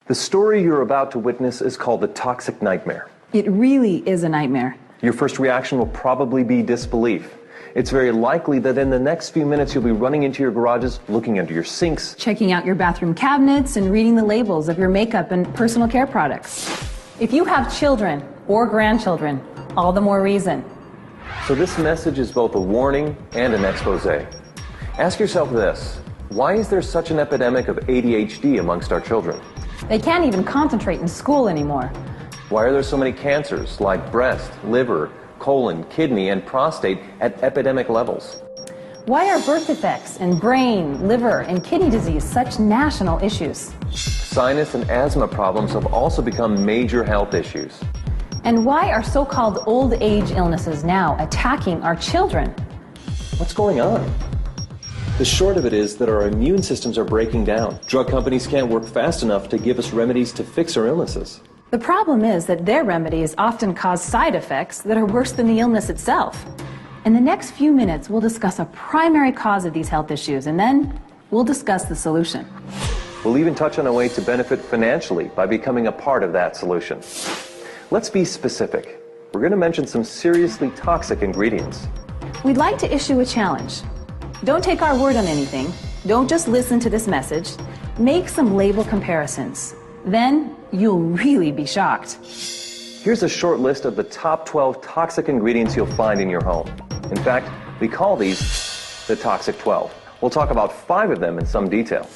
The story you're about to witness is called the toxic nightmare. It really is a nightmare. Your first reaction will probably be disbelief. It's very likely that in the next few minutes you'll be running into your garages, looking under your sinks, Checking out your bathroom cabinets and reading the labels of your makeup and personal care products. If you have children or grandchildren, all the more reason. So this message is both a warning and an expose. Ask yourself this: why is there such an epidemic of ADHD amongst our children? They can't even concentrate in school anymore. Why are there so many cancers like breast, liver, colon, kidney, and prostate at epidemic levels? Why are birth defects in brain, liver, and kidney disease such national issues? Sinus and asthma problems have also become major health issues. And why are so-called old age illnesses now attacking our children? What's going on? The short of it is that our immune systems are breaking down. Drug companies can't work fast enough to give us remedies to fix our illnesses. The problem is that their remedies often cause side effects that are worse than the illness itself. In the next few minutes, we'll discuss a primary cause of these health issues, and then we'll discuss the solution. We'll even touch on a way to benefit financially by becoming a part of that solution. Let's be specific. We're going to mention some seriously toxic ingredients. We'd like to issue a challenge. Don't take our word on anything. Don't just listen to this message. Make some label comparisons. Then you'll really be shocked. Here's a short list of the top 12 toxic ingredients you'll find in your home. In fact, we call these the Toxic 12. We'll talk about 5 of them in some detail.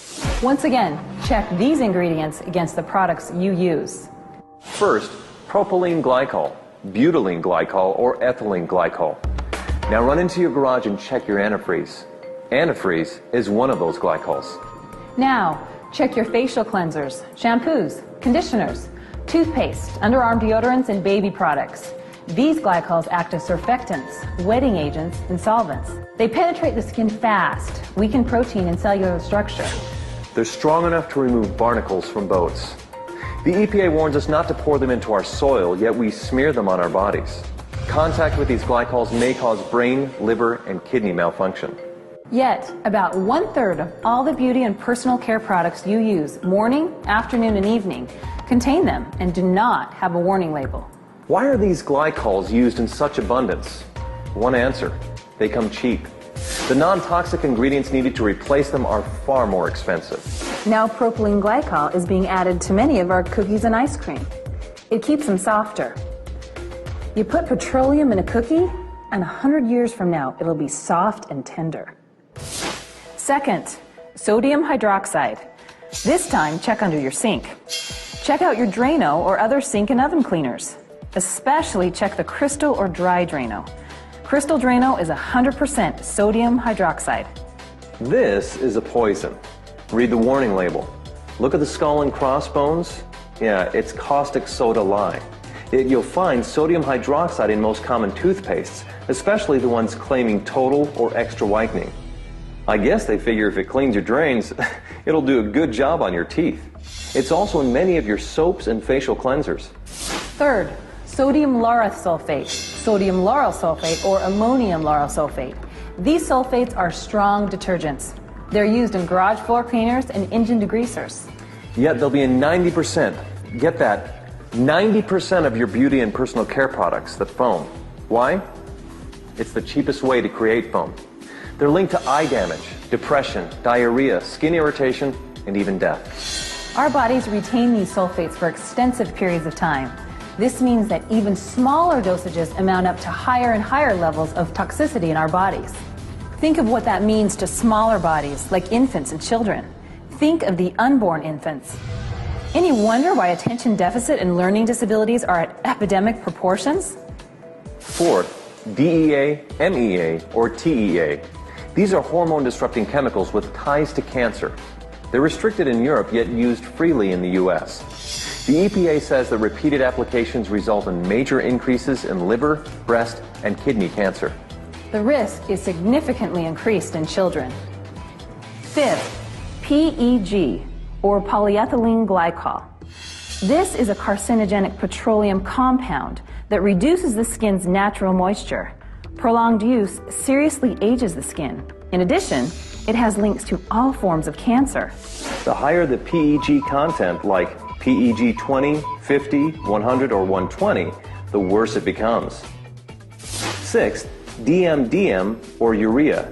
Once again, check these ingredients against the products you use. First, propylene glycol, butylene glycol, or ethylene glycol. Now run into your garage and check your antifreeze. Antifreeze is one of those glycols. Now, check your facial cleansers, shampoos, conditioners, toothpaste, underarm deodorants, and baby products. These glycols act as surfactants, wetting agents, and solvents. They penetrate the skin fast, weaken protein and cellular structure. They're strong enough to remove barnacles from boats. The EPA warns us not to pour them into our soil, yet we smear them on our bodies. Contact with these glycols may cause brain, liver, and kidney malfunction. Yet, about 1/3 of all the beauty and personal care products you use morning, afternoon, and evening contain them and do not have a warning label. Why are these glycols used in such abundance? One answer: they come cheap. The non-toxic ingredients needed to replace them are far more expensive. Now propylene glycol is being added to many of our cookies and ice cream. It keeps them softer. You put petroleum in a cookie, and 100 years from now, it'll be soft and tender. Second, sodium hydroxide. This time, check under your sink. Check out your Drano or other sink and oven cleaners. Especially check the crystal or dry Drano. Crystal Drano is 100% sodium hydroxide. This is a poison. Read the warning label. Look at the skull and crossbones. Yeah, it's caustic soda lye. You'll find sodium hydroxide in most common toothpastes, especially the ones claiming total or extra whitening. I guess they figure if it cleans your drains, it'll do a good job on your teeth. It's also in many of your soaps and facial cleansers. Third, sodium lauryl sulfate, sodium lauryl sulfate, or ammonium lauryl sulfate. These sulfates are strong detergents. They're used in garage floor cleaners and engine degreasers. Yet they'll be in 90%, get that, 90% of your beauty and personal care products that foam. Why? It's the cheapest way to create foam. They're linked to eye damage, depression, diarrhea, skin irritation, and even death. Our bodies retain these sulfates for extensive periods of time. This means that even smaller dosages amount up to higher and higher levels of toxicity in our bodies. Think of what that means to smaller bodies, like infants and children. Think of the unborn infants. Any wonder why attention deficit and learning disabilities are at epidemic proportions? Fourth, DEA, MEA, or TEA. These are hormone-disrupting chemicals with ties to cancer. They're restricted in Europe, yet used freely in the U.S. The EPA says that repeated applications result in major increases in liver, breast, and kidney cancer. The risk is significantly increased in children. Fifth, PEG, or polyethylene glycol. This is a carcinogenic petroleum compound that reduces the skin's natural moisture. Prolonged use seriously ages the skin. In addition, it has links to all forms of cancer. The higher the PEG content, like PEG 20, 50, 100, or 120, the worse it becomes. Sixth, DMDM or urea.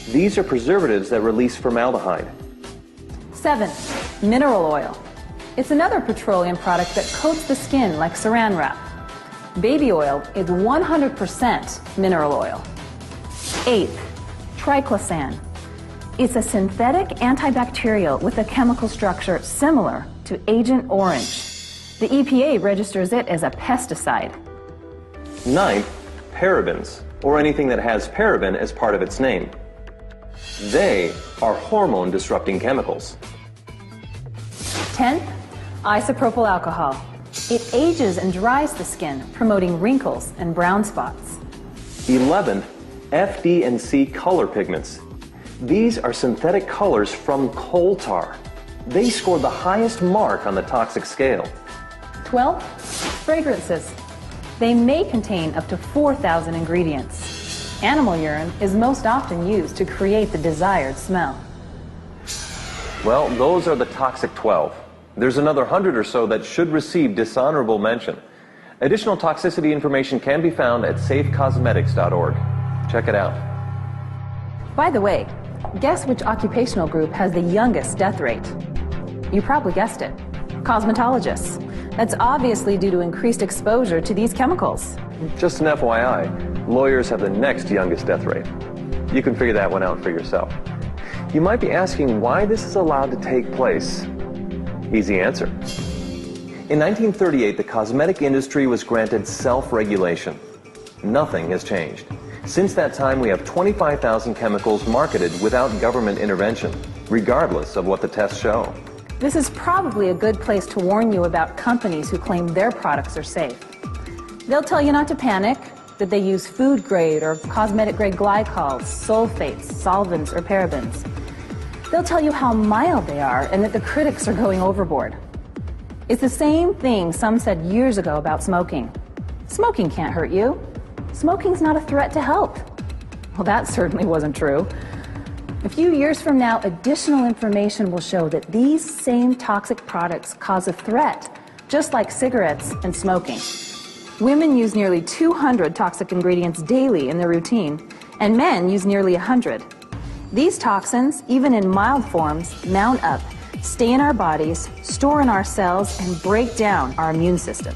These are preservatives that release formaldehyde. 7. Mineral oil. It's another petroleum product that coats the skin like saran wrap. Baby oil is 100% mineral oil. 8. Triclosan. It's a synthetic antibacterial with a chemical structure similar to Agent Orange. The EPA registers it as a pesticide. 9. Parabens, or anything that has paraben as part of its name. They are hormone-disrupting chemicals. 10th, isopropyl alcohol. It ages and dries the skin, promoting wrinkles and brown spots. 11th, FD and C color pigments. These are synthetic colors from coal tar. They scored the highest mark on the toxic scale. 12th, fragrances. They may contain up to 4,000 ingredients. Animal urine is most often used to create the desired smell. Well, those are the toxic 12. There's another 100 or so that should receive dishonorable mention. Additional toxicity information can be found at safecosmetics.org. Check it out. By the way, guess which occupational group has the youngest death rate? You probably guessed it. Cosmetologists. That's obviously due to increased exposure to these chemicals. Just an FYI, lawyers have the next youngest death rate. You can figure that one out for yourself. You might be asking why this is allowed to take place. Easy answer. In 1938, the cosmetic industry was granted self-regulation. Nothing has changed. Since that time, we have 25,000 chemicals marketed without government intervention, regardless of what the tests show. This is probably a good place to warn you about companies who claim their products are safe. They'll tell you not to panic, that they use food-grade or cosmetic-grade glycols, sulfates, solvents, or parabens. They'll tell you how mild they are and that the critics are going overboard. It's the same thing some said years ago about smoking. Smoking can't hurt you. Smoking's not a threat to health. Well, that certainly wasn't true. A few years from now, additional information will show that these same toxic products cause a threat, just like cigarettes and smoking. Women use nearly 200 toxic ingredients daily in their routine, and men use nearly 100. These toxins, even in mild forms, mount up, stay in our bodies, store in our cells, and break down our immune system.